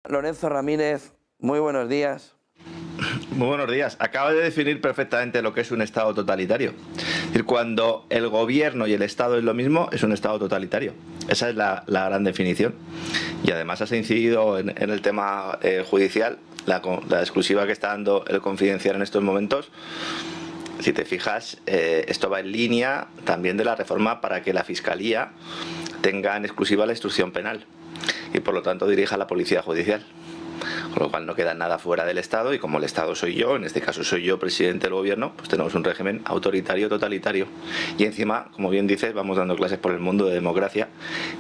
Lorenzo Ramírez, muy buenos días. Muy buenos días. Acaba de definir perfectamente lo que es un Estado totalitario. Es decir, cuando el gobierno y el Estado es lo mismo, es un Estado totalitario. Esa es la gran definición. Y además has incidido en el tema judicial, la exclusiva que está dando el Confidencial en estos momentos. Si te fijas, esto va en línea también de la reforma para que la Fiscalía tenga en exclusiva la instrucción penal y por lo tanto dirija a la Policía Judicial. Con lo cual no queda nada fuera del Estado y como el Estado soy yo, en este caso soy yo presidente del gobierno, pues tenemos un régimen autoritario totalitario. Y encima, como bien dices, vamos dando clases por el mundo de democracia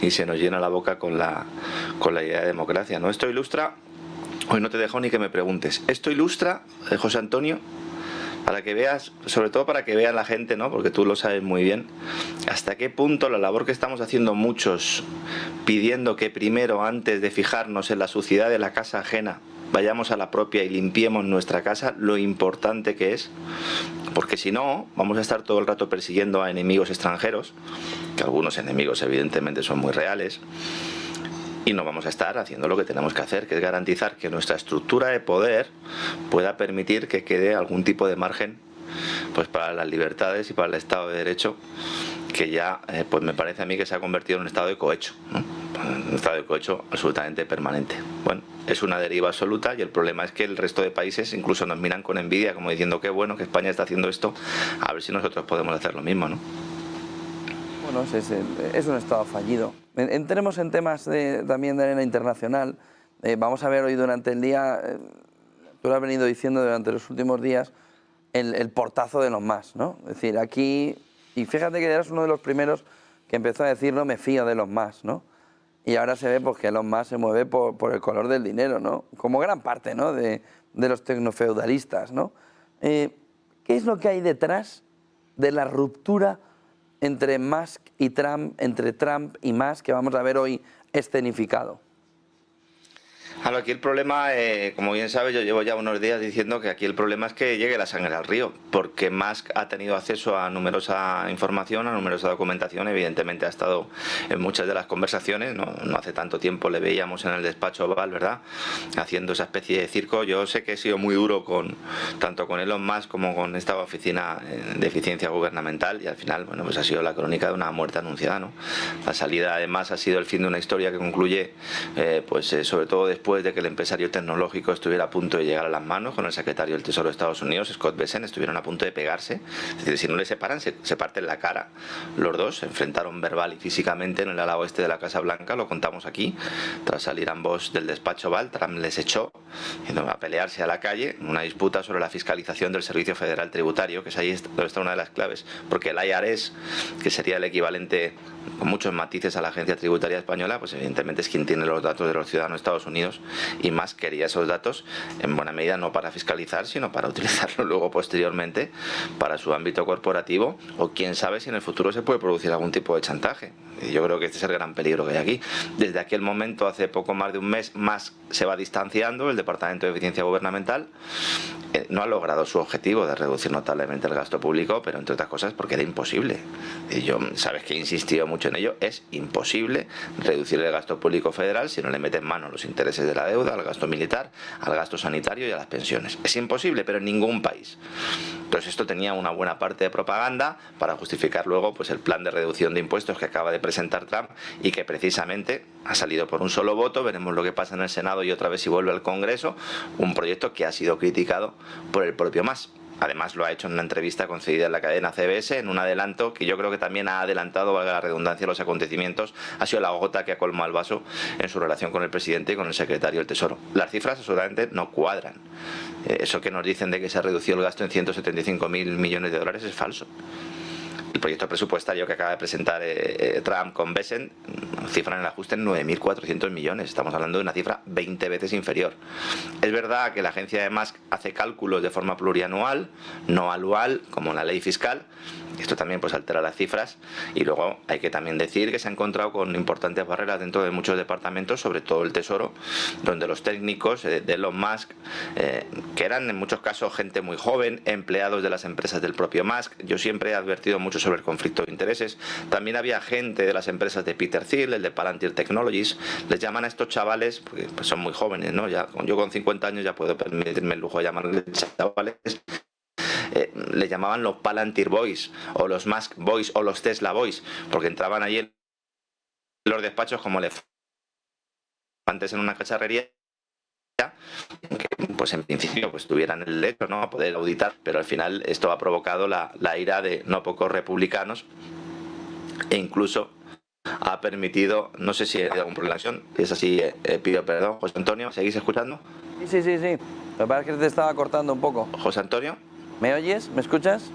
y se nos llena la boca con la idea de democracia, ¿no? Esto ilustra, hoy no te dejo ni que me preguntes, esto ilustra, José Antonio, para que veas, sobre todo para que vea la gente, ¿no? Porque tú lo sabes muy bien, hasta qué punto la labor que estamos haciendo muchos, pidiendo que primero, antes de fijarnos en la suciedad de la casa ajena, vayamos a la propia y limpiemos nuestra casa, lo importante que es, porque si no, vamos a estar todo el rato persiguiendo a enemigos extranjeros, que algunos enemigos evidentemente son muy reales, y no vamos a estar haciendo lo que tenemos que hacer, que es garantizar que nuestra estructura de poder pueda permitir que quede algún tipo de margen pues para las libertades y para el Estado de Derecho, que ya pues me parece a mí que se ha convertido en un estado de cohecho, ¿no? Un estado de cohecho absolutamente permanente. Bueno, es una deriva absoluta y el problema es que el resto de países incluso nos miran con envidia, como diciendo qué bueno que España está haciendo esto, a ver si nosotros podemos hacer lo mismo, ¿no? Bueno, es un Estado fallido. Entremos en temas también de arena internacional. Vamos a ver hoy durante el día, tú lo has venido diciendo durante los últimos días, el portazo de Elon Musk, ¿no? Es decir, aquí, y fíjate que eras uno de los primeros que empezó a decir no me fío de Elon Musk, ¿no? Y ahora se ve pues, que Elon Musk se mueve por el color del dinero, ¿no? Como gran parte, ¿no? de los tecnofeudalistas, ¿no? ¿Qué es lo que hay detrás de la ruptura entre Musk y Trump, entre Trump y Musk, que vamos a ver hoy escenificado? Claro, aquí el problema, como bien sabes, yo llevo ya unos días diciendo que aquí el problema es que llegue la sangre al río, porque Musk ha tenido acceso a numerosa información, a numerosa documentación, evidentemente ha estado en muchas de las conversaciones, no hace tanto tiempo le veíamos en el despacho Oval, ¿verdad?, haciendo esa especie de circo. Yo sé que he sido muy duro tanto con Elon Musk como con esta oficina de eficiencia gubernamental y al final, bueno, pues ha sido la crónica de una muerte anunciada, ¿no? La salida además ha sido el fin de una historia que concluye, sobre todo después de que el empresario tecnológico estuviera a punto de llegar a las manos con el secretario del Tesoro de Estados Unidos, Scott Bessent, estuvieron a punto de pegarse. Es decir, si no le separan, se parten la cara los dos, se enfrentaron verbal y físicamente en el ala oeste de la Casa Blanca, lo contamos aquí, tras salir ambos del despacho Oval, Trump les echó a pelearse a la calle en una disputa sobre la fiscalización del Servicio Federal Tributario, que es ahí donde está una de las claves, porque el IRS, que sería el equivalente con muchos matices a la agencia tributaria española, pues evidentemente es quien tiene los datos de los ciudadanos de Estados Unidos y más quería esos datos en buena medida no para fiscalizar, sino para utilizarlo luego posteriormente para su ámbito corporativo o quién sabe si en el futuro se puede producir algún tipo de chantaje. Y yo creo que este es el gran peligro que hay aquí. Desde aquel momento, hace poco más de un mes, más se va distanciando el Departamento de Eficiencia Gubernamental. No ha logrado su objetivo de reducir notablemente el gasto público, pero entre otras cosas porque era imposible. Y yo, sabes que he insistido mucho en ello, es imposible reducir el gasto público federal si no le meten mano a los intereses de la deuda, al gasto militar, al gasto sanitario y a las pensiones. Es imposible, pero en ningún país. Entonces esto tenía una buena parte de propaganda para justificar luego pues el plan de reducción de impuestos que acaba de presentar Trump y que precisamente ha salido por un solo voto. Veremos lo que pasa en el Senado y otra vez si vuelve al Congreso, un proyecto que ha sido criticado por el propio Musk. Además lo ha hecho en una entrevista concedida en la cadena CBS, en un adelanto que yo creo que también ha adelantado, valga la redundancia, los acontecimientos. Ha sido la gota que ha colmado el vaso en su relación con el presidente y con el secretario del Tesoro. Las cifras absolutamente no cuadran. Eso que nos dicen de que se ha reducido el gasto en 175.000 millones de dólares es falso. El proyecto presupuestario que acaba de presentar Trump con Bessent cifra en el ajuste en 9.400 millones. Estamos hablando de una cifra 20 veces inferior. Es verdad que la agencia de Musk hace cálculos de forma plurianual, no anual, como en la ley fiscal. Esto también pues altera las cifras. Y luego hay que también decir que se ha encontrado con importantes barreras dentro de muchos departamentos, sobre todo el Tesoro, donde los técnicos de Elon Musk, que eran en muchos casos gente muy joven, empleados de las empresas del propio Musk. Yo siempre he advertido mucho mucho sobre el conflicto de intereses. También había gente de las empresas de Peter Thiel, el de Palantir Technologies. Les llaman a estos chavales, porque pues son muy jóvenes, ¿no? Yo con 50 años ya puedo permitirme el lujo de llamarles chavales. Le llamaban los Palantir Boys, o los Musk Boys, o los Tesla Boys, porque entraban allí en los despachos como elefantes en una cacharrería, que pues en principio pues tuvieran el derecho, ¿no?, a poder auditar, pero al final esto ha provocado la ira de no pocos republicanos, e incluso ha permitido, no sé si hay algún problema, si es así, pido perdón. José Antonio, ¿seguís escuchando? Sí. Lo que pasa es que te estaba cortando un poco. José Antonio, ¿me oyes? ¿Me escuchas?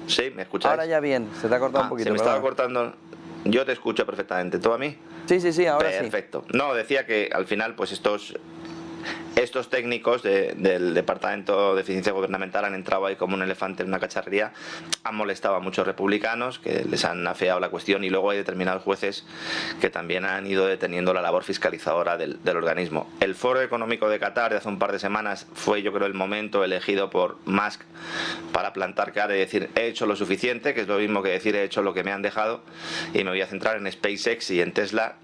Sí, ¿me escucháis? Ahora ya bien, se te ha cortado un poquito. Se me estaba cortando. Yo te escucho perfectamente. ¿Tú a mí? Sí, ahora sí. Perfecto. No, decía que al final pues estos técnicos del Departamento de Eficiencia Gubernamental han entrado ahí como un elefante en una cacharrería, han molestado a muchos republicanos que les han afeado la cuestión, y luego hay determinados jueces que también han ido deteniendo la labor fiscalizadora del organismo. El Foro Económico de Qatar de hace un par de semanas fue, yo creo, el momento elegido por Musk para plantar cara y decir he hecho lo suficiente, que es lo mismo que decir he hecho lo que me han dejado, y me voy a centrar en SpaceX y en Tesla,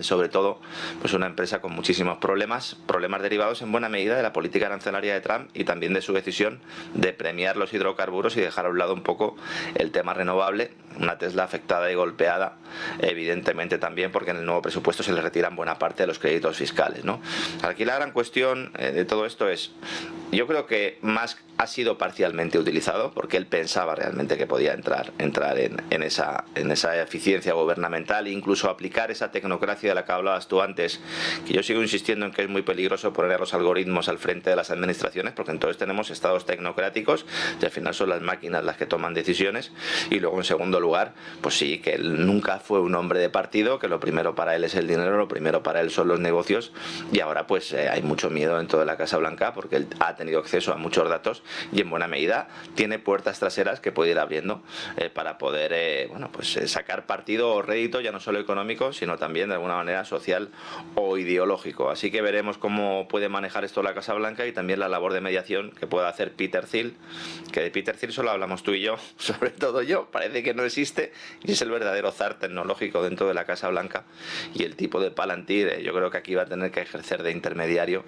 sobre todo pues una empresa con muchísimos problemas derivados en buena medida de la política arancelaria de Trump y también de su decisión de premiar los hidrocarburos y dejar a un lado un poco el tema renovable. Una Tesla afectada y golpeada, evidentemente también porque en el nuevo presupuesto se le retiran buena parte de los créditos fiscales, ¿no? Aquí la gran cuestión de todo esto es, yo creo que Musk ha sido parcialmente utilizado porque él pensaba realmente que podía entrar en esa eficiencia gubernamental e incluso aplicar esa tecnocracia de la que hablabas tú antes, que yo sigo insistiendo en que es muy peligroso poner a los algoritmos al frente de las administraciones, porque entonces tenemos estados tecnocráticos y al final son las máquinas las que toman decisiones. Y luego, en segundo lugar, pues sí, que él nunca fue un hombre de partido, que lo primero para él es el dinero, lo primero para él son los negocios, y ahora pues hay mucho miedo dentro de la Casa Blanca porque él ha tenido acceso a muchos datos y en buena medida tiene puertas traseras que puede ir abriendo para poder sacar partido o rédito, ya no solo económico, sino también de alguna manera social o ideológico. Así que veremos cómo puede manejar esto la Casa Blanca y también la labor de mediación que pueda hacer Peter Thiel, que de Peter Thiel solo hablamos tú y yo, sobre todo yo, parece que no existe, y es el verdadero zar tecnológico dentro de la Casa Blanca, y el tipo de Palantir yo creo que aquí va a tener que ejercer de intermediario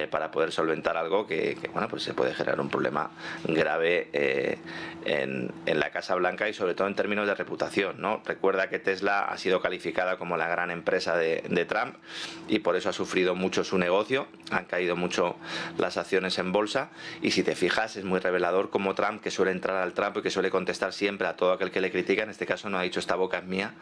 para poder solventar algo que pues se puede generar un problema grave en la Casa Blanca y sobre todo en términos de reputación, ¿no? Recuerda que Tesla ha sido calificada como la gran empresa de Trump y por eso ha sufrido mucho su negocio, han caído mucho las acciones en bolsa, y si te fijas es muy revelador como Trump, que suele entrar al trapo y que suele contestar siempre a todo aquel que le critica, en este caso no ha dicho esta boca es mía,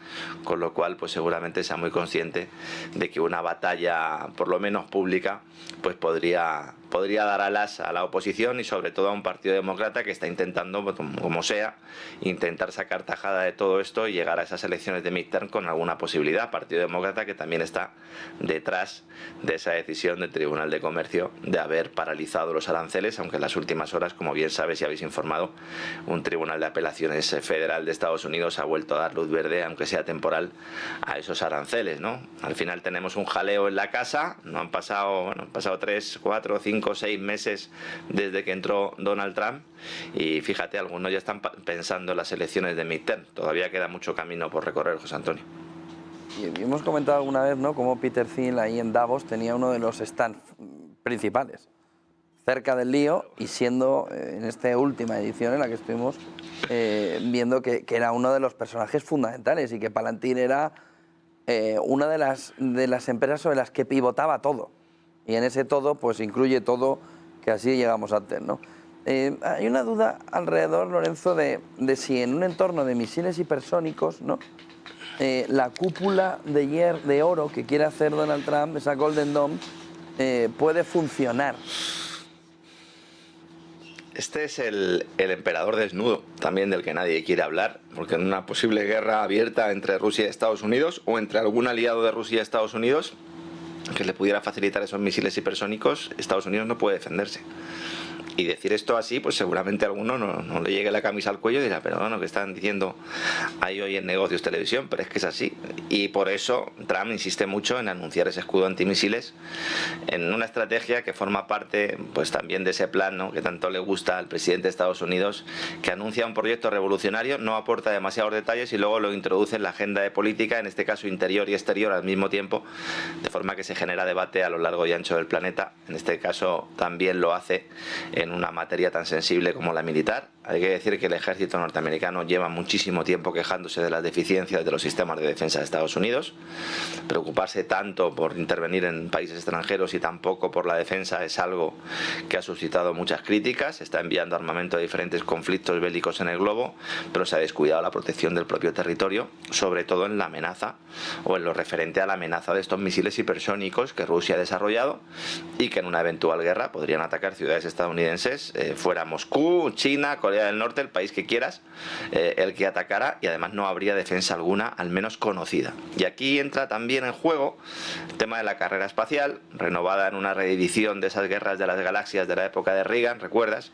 con lo cual pues seguramente sea muy consciente de que una batalla por lo menos pública pues podría dar alas a la oposición y sobre todo a un partido demócrata que está intentando, como sea, intentar sacar tajada de todo esto y llegar a esas elecciones de midterm con alguna posibilidad. Partido demócrata que también está detrás de esa decisión del Tribunal de Comercio de haber paralizado los aranceles, aunque en las últimas horas, como bien sabes y habéis informado, un Tribunal de Apelaciones federal de Estados Unidos ha vuelto a dar luz verde, aunque sea temporal, a esos aranceles, ¿no? Al final tenemos un jaleo en la casa, han pasado 3, 4, 5, 6 meses desde que entró Donald Trump y fíjate, algunos ya están pensando en las elecciones de midterm. Todavía queda mucho camino por recorrer, José Antonio. Y hemos comentado alguna vez, ¿no?, cómo Peter Thiel ahí en Davos tenía uno de los stands principales cerca del lío, y siendo en esta última edición en la que estuvimos viendo que era uno de los personajes fundamentales y que Palantir era una de las empresas sobre las que pivotaba todo, y en ese todo pues incluye todo, que así llegamos a tener, ¿no? Hay una duda alrededor, Lorenzo, de si en un entorno de misiles hipersónicos, ¿no?, la cúpula de oro que quiere hacer Donald Trump, esa Golden Dome, puede funcionar. Este es el emperador desnudo, también del que nadie quiere hablar, porque en una posible guerra abierta entre Rusia y Estados Unidos, o entre algún aliado de Rusia y Estados Unidos, que le pudiera facilitar esos misiles hipersónicos, Estados Unidos no puede defenderse. Y decir esto así, pues seguramente a alguno no le llegue la camisa al cuello y dirá, pero bueno, ¿qué están diciendo ahí hoy en Negocios Televisión? Pero es que es así. Y por eso Trump insiste mucho en anunciar ese escudo antimisiles en una estrategia que forma parte pues también de ese plan, ¿no?, que tanto le gusta al presidente de Estados Unidos, que anuncia un proyecto revolucionario, no aporta demasiados detalles y luego lo introduce en la agenda de política, en este caso interior y exterior al mismo tiempo, de forma que se genera debate a lo largo y ancho del planeta. En este caso también lo hace en una materia tan sensible como la militar. Hay que decir que el ejército norteamericano lleva muchísimo tiempo quejándose de las deficiencias de los sistemas de defensa de Estados Unidos. Preocuparse tanto por intervenir en países extranjeros y tampoco por la defensa es algo que ha suscitado muchas críticas. Está enviando armamento a diferentes conflictos bélicos en el globo, pero se ha descuidado la protección del propio territorio, sobre todo en la amenaza o en lo referente a la amenaza de estos misiles hipersónicos que Rusia ha desarrollado y que en una eventual guerra podrían atacar ciudades estadounidenses, fuera Moscú, China, Corea del Norte, el país que quieras, el que atacara, y además no habría defensa alguna, al menos conocida. Y aquí entra también en juego el tema de la carrera espacial, renovada en una reedición de esas guerras de las galaxias de la época de Reagan, ¿recuerdas?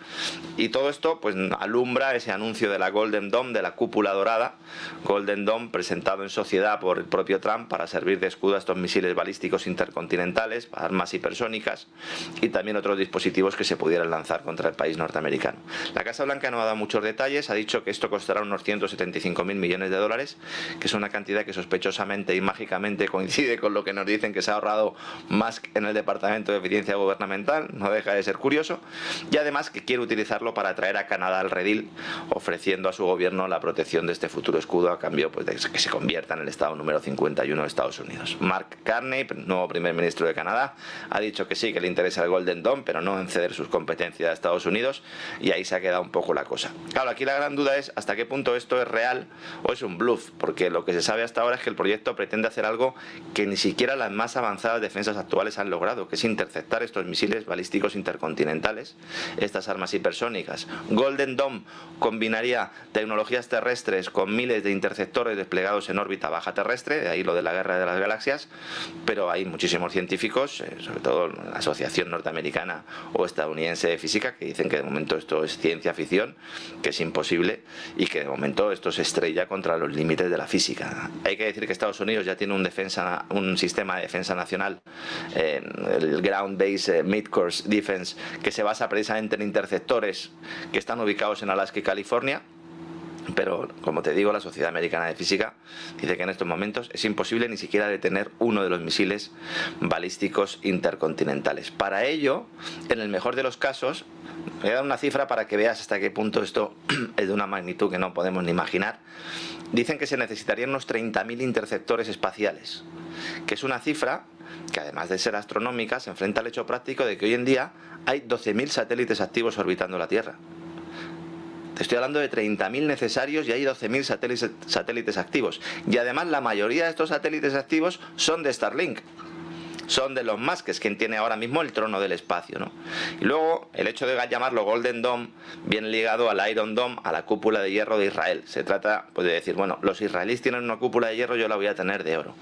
Y todo esto pues alumbra ese anuncio de la Golden Dome, de la cúpula dorada, Golden Dome presentado en sociedad por el propio Trump para servir de escudo a estos misiles balísticos intercontinentales, armas hipersónicas y también otros dispositivos que se pudieran lanzar contra el país norteamericano. La Casa Blanca no ha dado muchos detalles, ha dicho que esto costará unos 175.000 millones de dólares, que es una cantidad que sospechosamente y mágicamente coincide con lo que nos dicen que se ha ahorrado Musk en el Departamento de Eficiencia Gubernamental, no deja de ser curioso, y además que quiere utilizarlo para traer a Canadá al redil, ofreciendo a su gobierno la protección de este futuro escudo a cambio pues, de que se convierta en el estado número 51 de Estados Unidos. Mark Carney, nuevo primer ministro de Canadá, ha dicho que sí, que le interesa el Golden Dome, pero no en ceder sus competencias a Estados Unidos, y ahí se ha quedado un poco la cosa. Claro, aquí la gran duda es hasta qué punto esto es real o es un bluff, porque lo que se sabe hasta ahora es que el proyecto pretende hacer algo que ni siquiera las más avanzadas defensas actuales han logrado, que es interceptar estos misiles balísticos intercontinentales, estas armas hipersónicas. Golden Dome combinaría tecnologías terrestres con miles de interceptores desplegados en órbita baja terrestre, de ahí lo de la guerra de las galaxias, pero hay muchísimos científicos, sobre todo la Asociación Norteamericana o Estadounidense de Física, que dicen que de momento esto es ciencia ficción, que es imposible y que de momento esto se estrella contra los límites de la física. Hay que decir que Estados Unidos ya tiene un sistema de defensa nacional, el Ground Based Midcourse Defense, que se basa precisamente en interceptores que están ubicados en Alaska y California. Pero, como te digo, la Sociedad Americana de Física dice que en estos momentos es imposible ni siquiera detener uno de los misiles balísticos intercontinentales. Para ello, en el mejor de los casos, voy a dar una cifra para que veas hasta qué punto esto es de una magnitud que no podemos ni imaginar. Dicen que se necesitarían unos 30.000 interceptores espaciales, que es una cifra que, además de ser astronómica, se enfrenta al hecho práctico de que hoy en día hay 12.000 satélites activos orbitando la Tierra. Te estoy hablando de 30.000 necesarios y hay 12.000 satélites activos. Y además la mayoría de estos satélites activos son de Starlink. Son de Elon Musk, que es quien tiene ahora mismo el trono del espacio, ¿no? Y luego el hecho de llamarlo Golden Dome viene ligado al Iron Dome, a la cúpula de hierro de Israel. Se trata pues, de decir, bueno, los israelíes tienen una cúpula de hierro, yo la voy a tener de oro.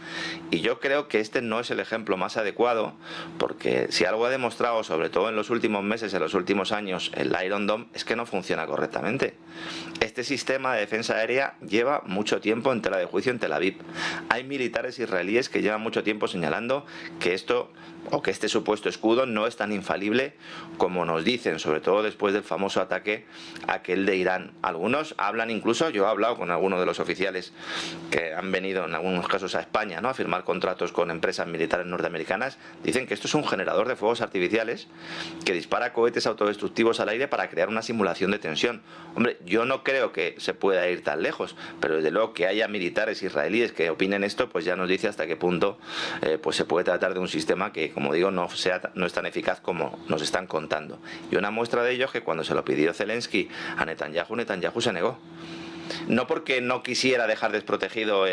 Y yo creo que este no es el ejemplo más adecuado, porque si algo ha demostrado, sobre todo en los últimos meses, en los últimos años, el Iron Dome, es que no funciona correctamente. Este sistema de defensa aérea lleva mucho tiempo en tela de juicio en Tel Aviv. Hay militares israelíes que llevan mucho tiempo señalando que esto o que este supuesto escudo no es tan infalible como nos dicen, sobre todo después del famoso ataque aquel de Irán. Algunos hablan incluso, yo he hablado con algunos de los oficiales que han venido en algunos casos a España, ¿no?, a firmar contratos con empresas militares norteamericanas, dicen que esto es un generador de fuegos artificiales que dispara cohetes autodestructivos al aire para crear una simulación de tensión. Hombre, yo no creo que se pueda ir tan lejos, pero desde luego que haya militares israelíes que opinen esto, pues ya nos dice hasta qué punto pues se puede tratar de un sistema que, como digo, no es tan eficaz como nos están contando. Y una muestra de ello es que cuando se lo pidió Zelensky a Netanyahu, Netanyahu se negó. no porque no quisiera dejar desprotegido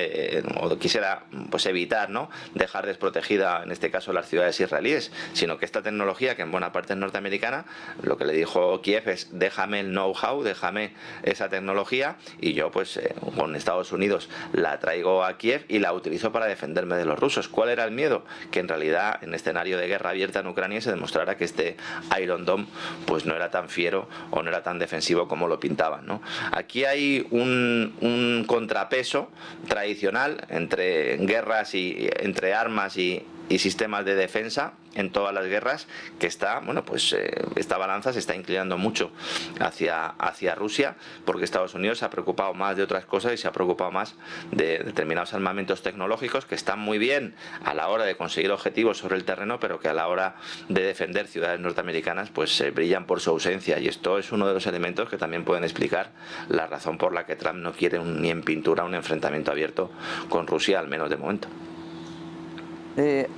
o quisiera pues evitar, ¿no?, dejar desprotegida en este caso las ciudades israelíes, sino que esta tecnología, que en buena parte es norteamericana, lo que le dijo Kiev es: déjame el know-how, déjame esa tecnología y yo pues con Estados Unidos la traigo a Kiev y la utilizo para defenderme de los rusos. ¿Cuál era el miedo? Que en realidad en escenario de guerra abierta en Ucrania se demostrara que este Iron Dome pues no era tan fiero o no era tan defensivo como lo pintaban, ¿no? Aquí hay un contrapeso tradicional entre guerras y entre armas y sistemas de defensa en todas las guerras, que está, bueno, pues esta balanza se está inclinando mucho hacia Rusia, porque Estados Unidos se ha preocupado más de otras cosas y se ha preocupado más de determinados armamentos tecnológicos que están muy bien a la hora de conseguir objetivos sobre el terreno, pero que a la hora de defender ciudades norteamericanas pues brillan por su ausencia, y esto es uno de los elementos que también pueden explicar la razón por la que Trump no quiere ni en pintura un enfrentamiento abierto con Rusia, al menos de momento.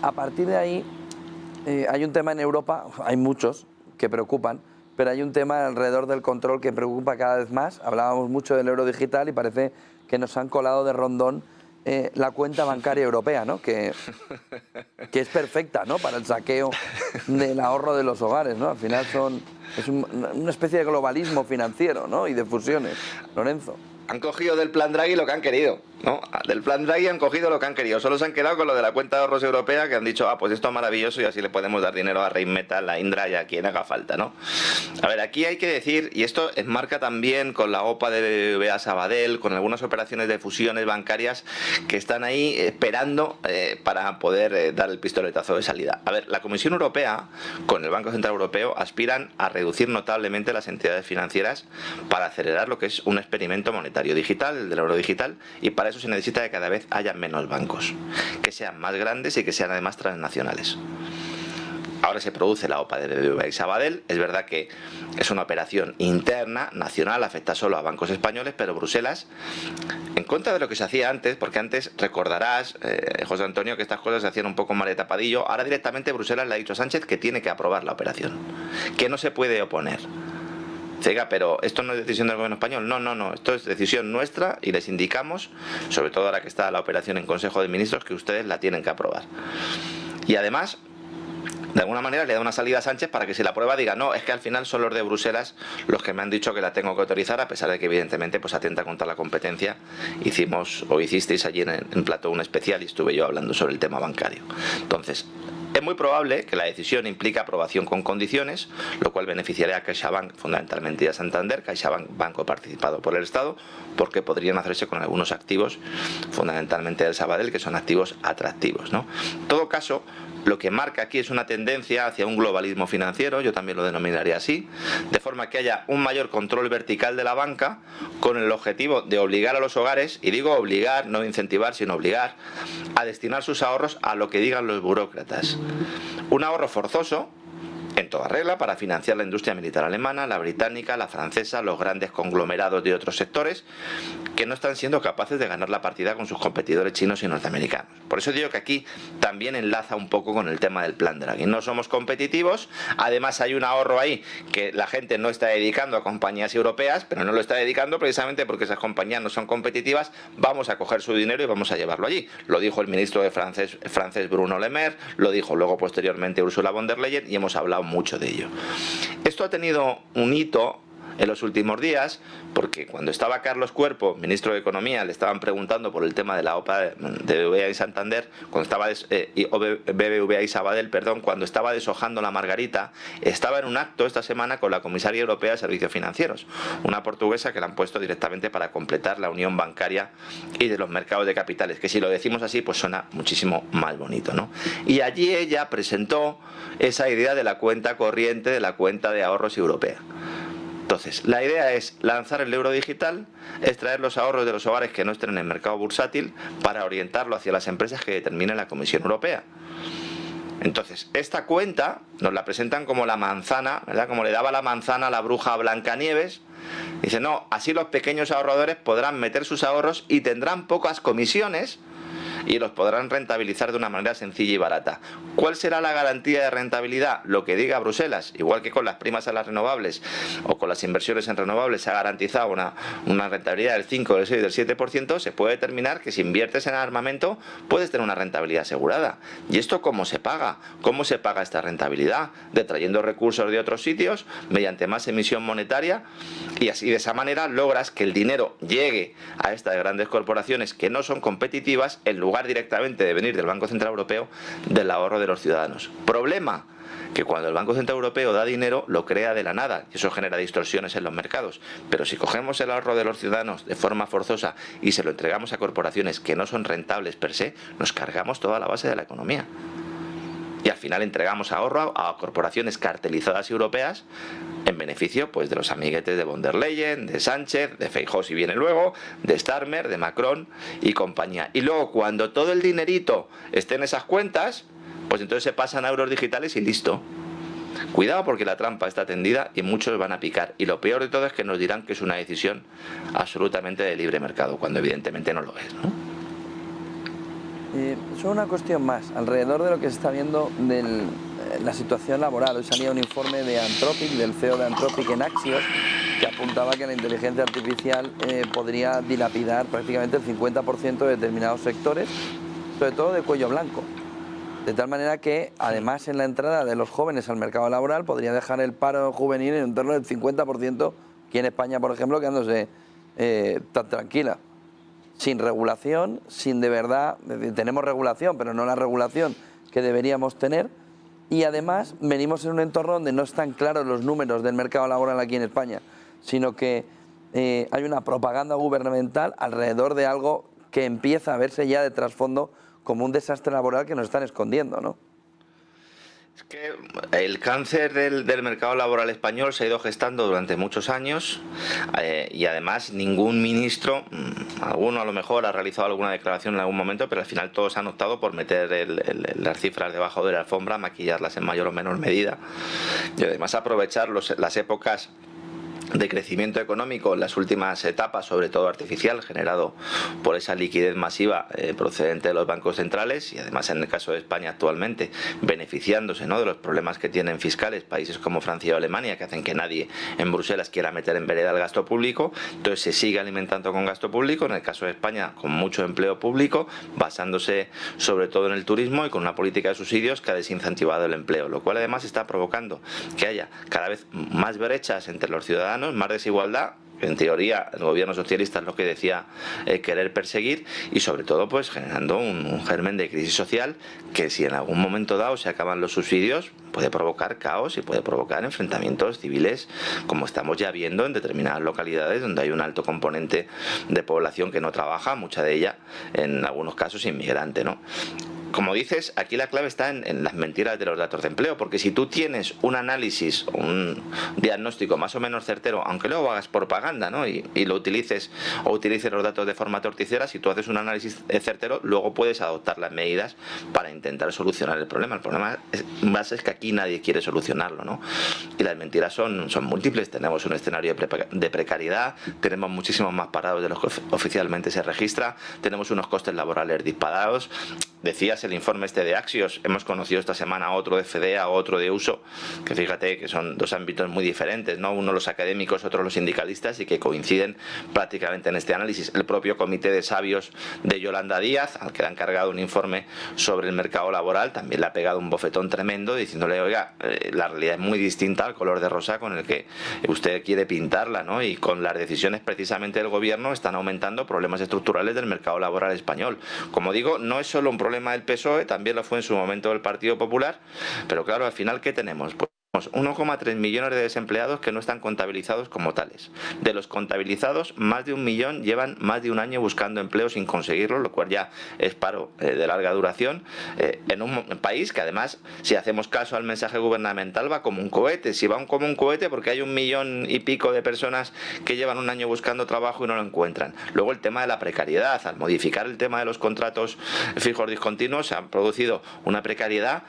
A partir de ahí, hay un tema en Europa, hay muchos que preocupan, pero hay un tema alrededor del control que preocupa cada vez más. Hablábamos mucho del euro digital y parece que nos han colado de rondón la cuenta bancaria europea, ¿no? Que es perfecta, ¿no?, para el saqueo del ahorro de los hogares, ¿no? Al final es una especie de globalismo financiero, ¿no?, y de fusiones. Lorenzo. Han cogido del plan Draghi lo que han querido, ¿no? Del plan Draghi han cogido lo que han querido. Solo se han quedado con lo de la cuenta de ahorros europea, que han dicho: ah, pues esto es maravilloso y así le podemos dar dinero a Rheinmetall, a Indra y a quien haga falta, ¿no? A ver, aquí hay que decir, y esto enmarca también con la OPA de BBVA Sabadell, con algunas operaciones de fusiones bancarias que están ahí esperando para poder dar el pistoletazo de salida. A ver, la Comisión Europea, con el Banco Central Europeo, aspiran a reducir notablemente las entidades financieras para acelerar lo que es un experimento monetario digital, el del euro digital, y para eso se necesita que cada vez haya menos bancos, que sean más grandes y que sean además transnacionales. Ahora se produce la OPA de BBVA y Sabadell. Es verdad que es una operación interna, nacional, afecta solo a bancos españoles, pero Bruselas, en contra de lo que se hacía antes, porque antes recordarás, José Antonio, que estas cosas se hacían un poco mal de tapadillo, ahora directamente Bruselas le ha dicho a Sánchez que tiene que aprobar la operación, que no se puede oponer. Oiga, pero esto no es decisión del gobierno español. No, esto es decisión nuestra y les indicamos, sobre todo ahora que está la operación en Consejo de Ministros, que ustedes la tienen que aprobar. Y además, de alguna manera le da una salida a Sánchez para que si la aprueba diga: no, es que al final son los de Bruselas los que me han dicho que la tengo que autorizar, a pesar de que evidentemente pues atenta contra la competencia. Hicisteis allí en Plató un especial y estuve yo hablando sobre el tema bancario. Entonces, es muy probable que la decisión implique aprobación con condiciones, lo cual beneficiaría a CaixaBank fundamentalmente y a Santander. CaixaBank, banco participado por el Estado, porque podrían hacerse con algunos activos, fundamentalmente del Sabadell, que son activos atractivos, ¿no? En todo caso, lo que marca aquí es una tendencia hacia un globalismo financiero, yo también lo denominaría así, de forma que haya un mayor control vertical de la banca, con el objetivo de obligar a los hogares, y digo obligar, no incentivar, sino obligar, a destinar sus ahorros a lo que digan los burócratas. Un ahorro forzoso, en toda regla, para financiar la industria militar alemana, la británica, la francesa, los grandes conglomerados de otros sectores que no están siendo capaces de ganar la partida con sus competidores chinos y norteamericanos. Por eso digo que aquí también enlaza un poco con el tema del plan Draghi. No somos competitivos, además hay un ahorro ahí que la gente no está dedicando a compañías europeas, pero no lo está dedicando precisamente porque esas compañías no son competitivas. Vamos a coger su dinero y vamos a llevarlo allí. Lo dijo el ministro de francés Bruno Le Maire, lo dijo luego posteriormente Ursula von der Leyen, y hemos hablado mucho de ello. Esto ha tenido un hito en los últimos días, porque cuando estaba Carlos Cuerpo, ministro de Economía, le estaban preguntando por el tema de la OPA de BBVA y Santander, cuando estaba BBVA y Sabadell, perdón, cuando estaba deshojando la margarita, estaba en un acto esta semana con la comisaria europea de Servicios Financieros, una portuguesa que la han puesto directamente para completar la unión bancaria y de los mercados de capitales, que si lo decimos así, pues suena muchísimo más bonito, ¿no? Y allí ella presentó esa idea de la cuenta corriente, de la cuenta de ahorros europea. Entonces, la idea es lanzar el euro digital, extraer los ahorros de los hogares que no estén en el mercado bursátil para orientarlo hacia las empresas que determine la Comisión Europea. Entonces, esta cuenta nos la presentan como la manzana, ¿verdad? Como le daba la manzana a la bruja a Blancanieves. Dice: no, así los pequeños ahorradores podrán meter sus ahorros y tendrán pocas comisiones y los podrán rentabilizar de una manera sencilla y barata. ¿Cuál será la garantía de rentabilidad? Lo que diga Bruselas. Igual que con las primas a las renovables o con las inversiones en renovables se ha garantizado una rentabilidad del 5, del 6, del 7%, se puede determinar que si inviertes en armamento puedes tener una rentabilidad asegurada. ¿Y esto cómo se paga? ¿Cómo se paga esta rentabilidad? Detrayendo recursos de otros sitios mediante más emisión monetaria, y así de esa manera logras que el dinero llegue a estas grandes corporaciones que no son competitivas en lugar directamente de venir del Banco Central Europeo, del ahorro de los ciudadanos. Problema: que cuando el Banco Central Europeo da dinero, lo crea de la nada y eso genera distorsiones en los mercados. Pero si cogemos el ahorro de los ciudadanos de forma forzosa y se lo entregamos a corporaciones que no son rentables per se, nos cargamos toda la base de la economía. Y al final entregamos ahorro a corporaciones cartelizadas europeas en beneficio pues de los amiguetes de von der Leyen, de Sánchez, de Feijóo si viene luego, de Starmer, de Macron y compañía. Y luego cuando todo el dinerito esté en esas cuentas, pues entonces se pasan a euros digitales y listo. Cuidado, porque la trampa está tendida y muchos van a picar. Y lo peor de todo es que nos dirán que es una decisión absolutamente de libre mercado, cuando evidentemente no lo es, ¿no? Solo una cuestión más, alrededor de lo que se está viendo de la situación laboral. Hoy salía un informe de Anthropic, del CEO de Anthropic en Axios, que apuntaba que la inteligencia artificial podría dilapidar prácticamente el 50% de determinados sectores, sobre todo de cuello blanco. De tal manera que, además, en la entrada de los jóvenes al mercado laboral podría dejar el paro juvenil en torno del 50%, aquí en España, por ejemplo, quedándose tan tranquila. Sin regulación, sin de verdad, tenemos regulación, pero no la regulación que deberíamos tener. Y además venimos en un entorno donde no están claros los números del mercado laboral aquí en España, sino que hay una propaganda gubernamental alrededor de algo que empieza a verse ya de trasfondo como un desastre laboral que nos están escondiendo, ¿no? Es que el cáncer del mercado laboral español se ha ido gestando durante muchos años y además ningún ministro, alguno a lo mejor ha realizado alguna declaración en algún momento, pero al final todos han optado por meter las cifras debajo de la alfombra, maquillarlas en mayor o menor medida y además aprovechar las épocas de crecimiento económico en las últimas etapas, sobre todo artificial, generado por esa liquidez masiva procedente de los bancos centrales y además en el caso de España actualmente beneficiándose, ¿no?, de los problemas que tienen fiscales países como Francia o Alemania, que hacen que nadie en Bruselas quiera meter en vereda el gasto público. Entonces se sigue alimentando con gasto público, en el caso de España con mucho empleo público, basándose sobre todo en el turismo y con una política de subsidios que ha desincentivado el empleo, lo cual además está provocando que haya cada vez más brechas entre los ciudadanos, más desigualdad, que en teoría el gobierno socialista es lo que decía querer perseguir, y sobre todo pues generando un germen de crisis social que, si en algún momento dado se acaban los subsidios, puede provocar caos y puede provocar enfrentamientos civiles, como estamos ya viendo en determinadas localidades donde hay un alto componente de población que no trabaja, mucha de ella en algunos casos inmigrante, ¿no? Como dices, aquí la clave está en las mentiras de los datos de empleo, porque si tú tienes un análisis o un diagnóstico más o menos certero, aunque luego hagas propaganda, ¿no?, y lo utilices o utilices los datos de forma torticera, si tú haces un análisis certero, luego puedes adoptar las medidas para intentar solucionar el problema. El problema más es que aquí nadie quiere solucionarlo, ¿no? Y las mentiras son múltiples. Tenemos un escenario de precariedad, tenemos muchísimos más parados de los que oficialmente se registra, tenemos unos costes laborales disparados. Decías el informe este de Axios, hemos conocido esta semana otro de FEDEA, otro de Uso, que fíjate que son dos ámbitos muy diferentes, ¿no? Uno los académicos, otro los sindicalistas, y que coinciden prácticamente en este análisis. El propio comité de sabios de Yolanda Díaz, al que le han cargado un informe sobre el mercado laboral, también le ha pegado un bofetón tremendo diciéndole, oiga, la realidad es muy distinta al color de rosa con el que usted quiere pintarla, ¿no? Y con las decisiones precisamente del gobierno están aumentando problemas estructurales del mercado laboral español. Como digo, no es solo un problema del PSOE, también lo fue en su momento el Partido Popular, pero claro, al final, ¿qué tenemos? Pues 1,3 millones de desempleados que no están contabilizados como tales. De los contabilizados, más de 1 millón llevan más de un año buscando empleo sin conseguirlo, lo cual ya es paro de larga duración, en un país que además, si hacemos caso al mensaje gubernamental, va como un cohete. Si va como un cohete, porque hay 1 millón y pico de personas que llevan un año buscando trabajo y no lo encuentran. Luego el tema de la precariedad. Al modificar el tema de los contratos fijos discontinuos, se ha producido una precariedad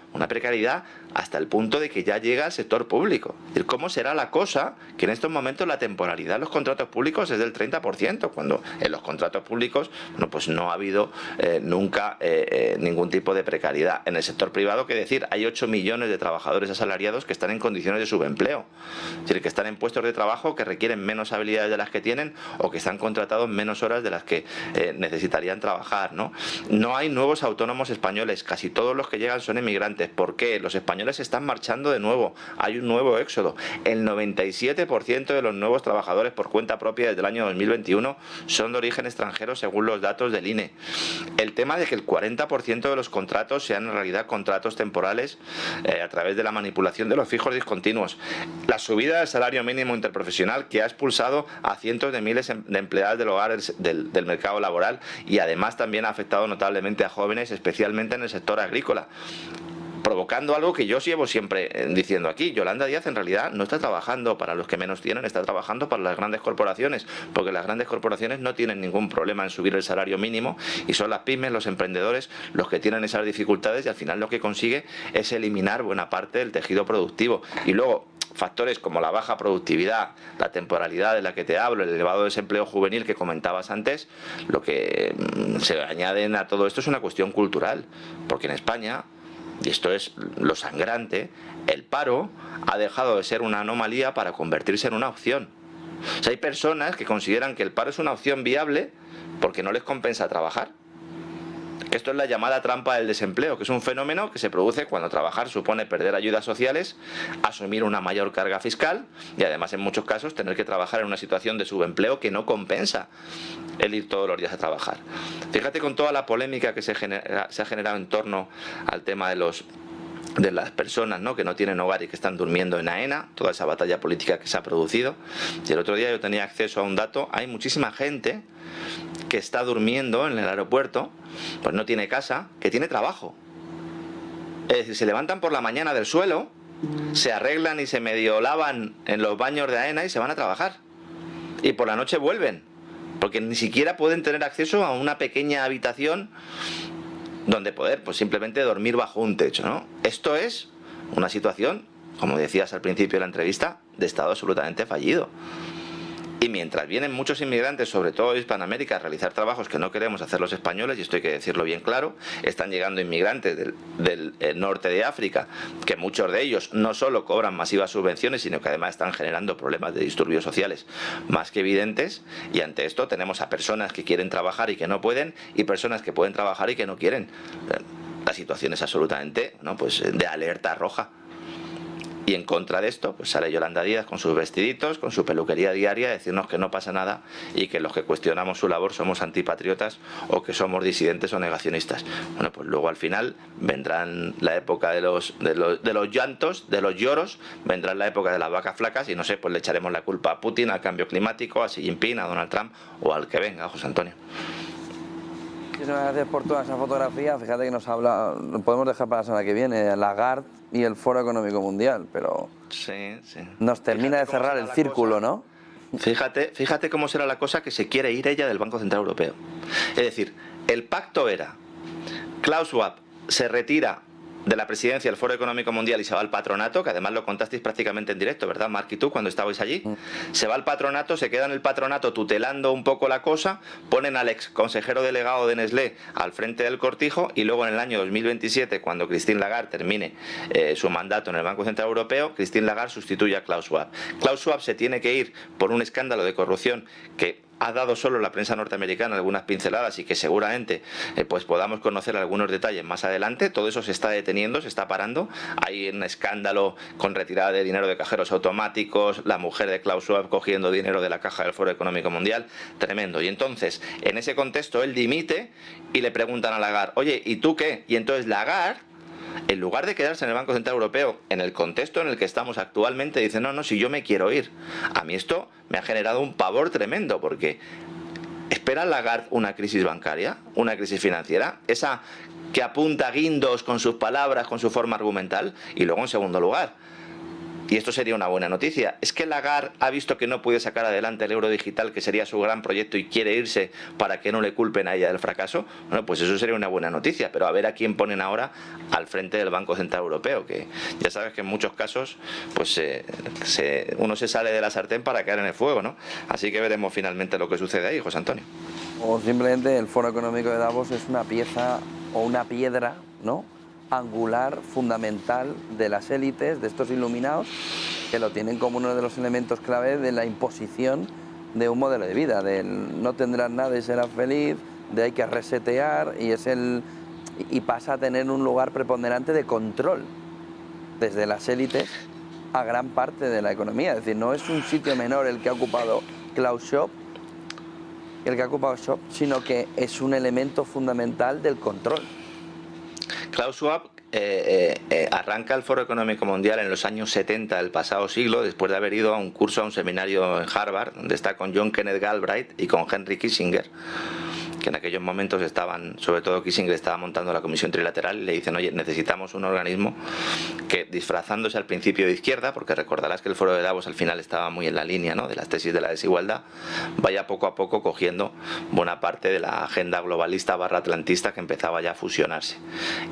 hasta el punto de que ya llega al sector público. Es decir, ¿cómo será la cosa que en estos momentos la temporalidad de los contratos públicos es del 30%, cuando en los contratos públicos, bueno, pues no ha habido nunca ningún tipo de precariedad? En el sector privado, ¿qué decir? Hay 8 millones de trabajadores asalariados que están en condiciones de subempleo. Es decir, que están en puestos de trabajo que requieren menos habilidades de las que tienen o que están contratados menos horas de las que necesitarían trabajar, ¿no? No hay nuevos autónomos españoles, casi todos los que llegan son inmigrantes. ¿Por qué? Los españoles se están marchando de nuevo, hay un nuevo éxodo. El 97% de los nuevos trabajadores por cuenta propia desde el año 2021 son de origen extranjero según los datos del INE. El tema de que el 40% de los contratos sean en realidad contratos temporales a través de la manipulación de los fijos discontinuos. La subida del salario mínimo interprofesional que ha expulsado a cientos de miles de empleadas del hogar del mercado laboral y además también ha afectado notablemente a jóvenes, especialmente en el sector agrícola, provocando algo que yo llevo siempre diciendo aquí. Yolanda Díaz en realidad no está trabajando para los que menos tienen, está trabajando para las grandes corporaciones, porque las grandes corporaciones no tienen ningún problema en subir el salario mínimo y son las pymes, los emprendedores, los que tienen esas dificultades y al final lo que consigue es eliminar buena parte del tejido productivo. Y luego factores como la baja productividad, la temporalidad de la que te hablo, el elevado desempleo juvenil que comentabas antes, lo que se añaden a todo esto es una cuestión cultural, porque en España, y esto es lo sangrante, el paro ha dejado de ser una anomalía para convertirse en una opción. O sea, hay personas que consideran que el paro es una opción viable porque no les compensa trabajar. Esto es la llamada trampa del desempleo, que es un fenómeno que se produce cuando trabajar supone perder ayudas sociales, asumir una mayor carga fiscal y además en muchos casos tener que trabajar en una situación de subempleo que no compensa el ir todos los días a trabajar. Fíjate con toda la polémica que se ha generado en torno al tema de las personas, ¿no?, que no tienen hogar y que están durmiendo en AENA, toda esa batalla política que se ha producido. Y el otro día yo tenía acceso a un dato, hay muchísima gente que está durmiendo en el aeropuerto, pues no tiene casa, que tiene trabajo. Es decir, se levantan por la mañana del suelo, se arreglan y se medio lavan en los baños de AENA y se van a trabajar. Y por la noche vuelven, porque ni siquiera pueden tener acceso a una pequeña habitación donde poder pues simplemente dormir bajo un techo, ¿no? Esto es una situación, como decías al principio de la entrevista, de Estado absolutamente fallido. Y mientras vienen muchos inmigrantes, sobre todo de Hispanoamérica, a realizar trabajos que no queremos hacer los españoles, y esto hay que decirlo bien claro, están llegando inmigrantes del norte de África, que muchos de ellos no solo cobran masivas subvenciones, sino que además están generando problemas de disturbios sociales más que evidentes, y ante esto tenemos a personas que quieren trabajar y que no pueden, y personas que pueden trabajar y que no quieren. La situación es absolutamente, ¿no?, pues de alerta roja. Y en contra de esto, pues sale Yolanda Díaz con sus vestiditos, con su peluquería diaria, a decirnos que no pasa nada y que los que cuestionamos su labor somos antipatriotas o que somos disidentes o negacionistas. Bueno, pues luego al final vendrán la época de los llantos, de los lloros, vendrá la época de las vacas flacas y no sé, pues le echaremos la culpa a Putin, al cambio climático, a Xi Jinping, a Donald Trump o al que venga, José Antonio. Muchísimas gracias por toda esa fotografía. Fíjate que nos habla, lo podemos dejar para la semana que viene, Lagarde y el Foro Económico Mundial, pero sí. Nos termina de cerrar el círculo, ¿no? Fíjate cómo será la cosa que se quiere ir ella del Banco Central Europeo. Es decir, el pacto era, Klaus Schwab se retira de la presidencia del Foro Económico Mundial y se va al patronato, que además lo contasteis prácticamente en directo, ¿verdad, Marc y tú, cuando estabais allí? Se va al patronato, se queda en el patronato tutelando un poco la cosa, ponen al ex consejero delegado de Nestlé al frente del cortijo y luego en el año 2027, cuando Christine Lagarde termine su mandato en el Banco Central Europeo, Christine Lagarde sustituye a Klaus Schwab. Klaus Schwab se tiene que ir por un escándalo de corrupción que ha dado solo la prensa norteamericana algunas pinceladas y que seguramente pues podamos conocer algunos detalles más adelante. Todo eso se está deteniendo, se está parando. Hay un escándalo con retirada de dinero de cajeros automáticos, la mujer de Klaus Schwab cogiendo dinero de la caja del Foro Económico Mundial, tremendo. Y entonces, en ese contexto, él dimite y le preguntan a Lagarde, oye, ¿y tú qué? Y entonces Lagarde, en lugar de quedarse en el Banco Central Europeo, en el contexto en el que estamos actualmente, dice, no, si yo me quiero ir. A mí esto me ha generado un pavor tremendo, porque ¿espera Lagarde una crisis bancaria, una crisis financiera? Esa que apunta guindos con sus palabras, con su forma argumental. Y luego, en segundo lugar, y esto sería una buena noticia. Es que Lagarde ha visto que no puede sacar adelante el euro digital, que sería su gran proyecto, y quiere irse para que no le culpen a ella del fracaso. Bueno, pues eso sería una buena noticia, pero a ver a quién ponen ahora al frente del Banco Central Europeo, que ya sabes que en muchos casos pues uno se sale de la sartén para caer en el fuego, ¿no? Así que veremos finalmente lo que sucede ahí, José Antonio. O simplemente el Foro Económico de Davos es una pieza o una piedra, ¿no?, angular, fundamental de las élites, de estos iluminados, que lo tienen como uno de los elementos clave de la imposición de un modelo de vida, del no tendrás nada y serás feliz, de hay que resetear, y pasa a tener un lugar preponderante de control desde las élites a gran parte de la economía. Es decir, no es un sitio menor el que ha ocupado Klaus Schwab, sino que es un elemento fundamental del control. Klaus Schwab arranca el Foro Económico Mundial en los años 70 del pasado siglo, después de haber ido a un curso, a un seminario en Harvard, donde está con John Kenneth Galbraith y con Henry Kissinger, que en aquellos momentos estaban, sobre todo Kissinger estaba montando la Comisión Trilateral, y le dicen: oye, necesitamos un organismo que, disfrazándose al principio de izquierda, porque recordarás que el Foro de Davos al final estaba muy en la línea, ¿no?, de las tesis de la desigualdad, vaya poco a poco cogiendo buena parte de la agenda globalista / atlantista que empezaba ya a fusionarse.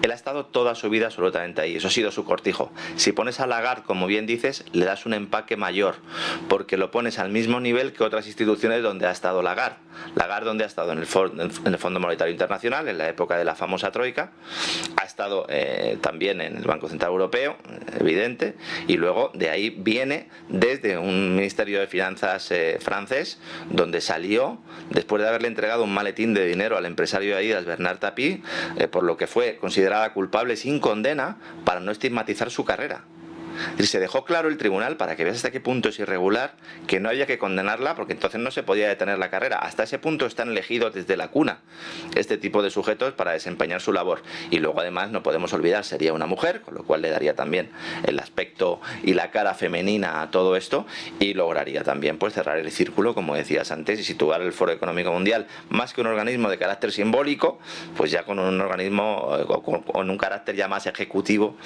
Él ha estado toda su vida absolutamente ahí, eso ha sido su cortijo. Si pones a Lagarde, como bien dices, le das un empaque mayor, porque lo pones al mismo nivel que otras instituciones donde ha estado Lagarde. Lagarde, donde ha estado en el Fondo Monetario Internacional, en la época de la famosa Troika, ha estado también en el Banco Central Europeo, evidente, y luego de ahí viene desde un Ministerio de Finanzas francés, donde salió después de haberle entregado un maletín de dinero al empresario de Adidas, Bernard Tapie, por lo que fue considerada culpable sin condena, para no estigmatizar su carrera. Y se dejó claro el tribunal, para que veas hasta qué punto es irregular, que no había que condenarla, porque entonces no se podía detener la carrera. Hasta ese punto están elegidos desde la cuna este tipo de sujetos para desempeñar su labor. Y luego además no podemos olvidar, sería una mujer, con lo cual le daría también el aspecto y la cara femenina a todo esto, y lograría también pues cerrar el círculo, como decías antes, y situar el Foro Económico Mundial, más que un organismo de carácter simbólico, pues ya con un organismo con un carácter ya más ejecutivo,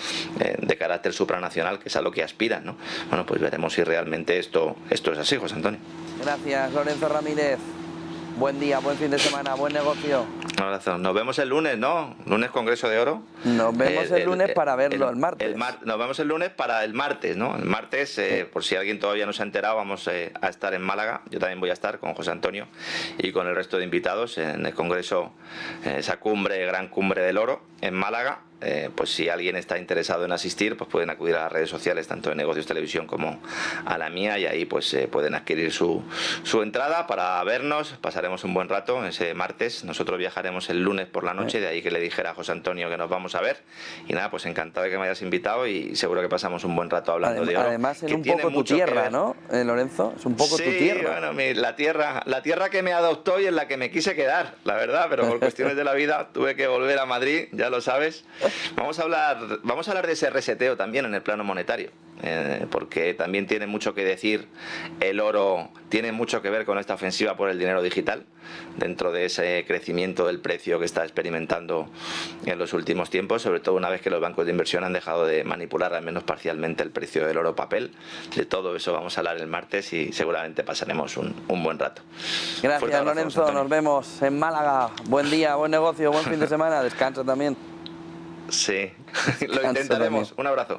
de carácter supranacional, que es a lo que aspiran, ¿no? Bueno, pues veremos si realmente esto es así, José Antonio. Gracias, Lorenzo Ramírez. Buen día, buen fin de semana, buen negocio. Un abrazo. Nos vemos el lunes, ¿no? Lunes Congreso de Oro. Nos vemos el lunes para verlo el martes. Nos vemos el lunes para el martes, ¿no? El martes, por si alguien todavía no se ha enterado, vamos a estar en Málaga. Yo también voy a estar con José Antonio y con el resto de invitados en el Congreso, esa cumbre, gran cumbre del oro en Málaga. Pues si alguien está interesado en asistir, pues pueden acudir a las redes sociales, tanto de Negocios Televisión como a la mía, y ahí pues pueden adquirir su entrada para vernos. Pasaremos un buen rato ese martes. Nosotros viajaremos el lunes por la noche, de ahí que le dijera a José Antonio que nos vamos a ver. Y nada, pues encantado de que me hayas invitado, y seguro que pasamos un buen rato hablando de oro. Además, en un poco tu tierra, ¿no, Lorenzo? Es un poco tu tierra. Bueno, la tierra que me adoptó y en la que me quise quedar, la verdad, pero por cuestiones de la vida tuve que volver a Madrid, ya lo sabes. Vamos a hablar de ese reseteo también en el plano monetario, porque también tiene mucho que decir el oro, tiene mucho que ver con esta ofensiva por el dinero digital, dentro de ese crecimiento del precio que está experimentando en los últimos tiempos, sobre todo una vez que los bancos de inversión han dejado de manipular al menos parcialmente el precio del oro papel. De todo eso vamos a hablar el martes, y seguramente pasaremos un buen rato. Gracias, Lorenzo, nos vemos en Málaga. Buen día, buen negocio, buen fin de semana, descansa también. Sí, lo intentaremos. Un abrazo.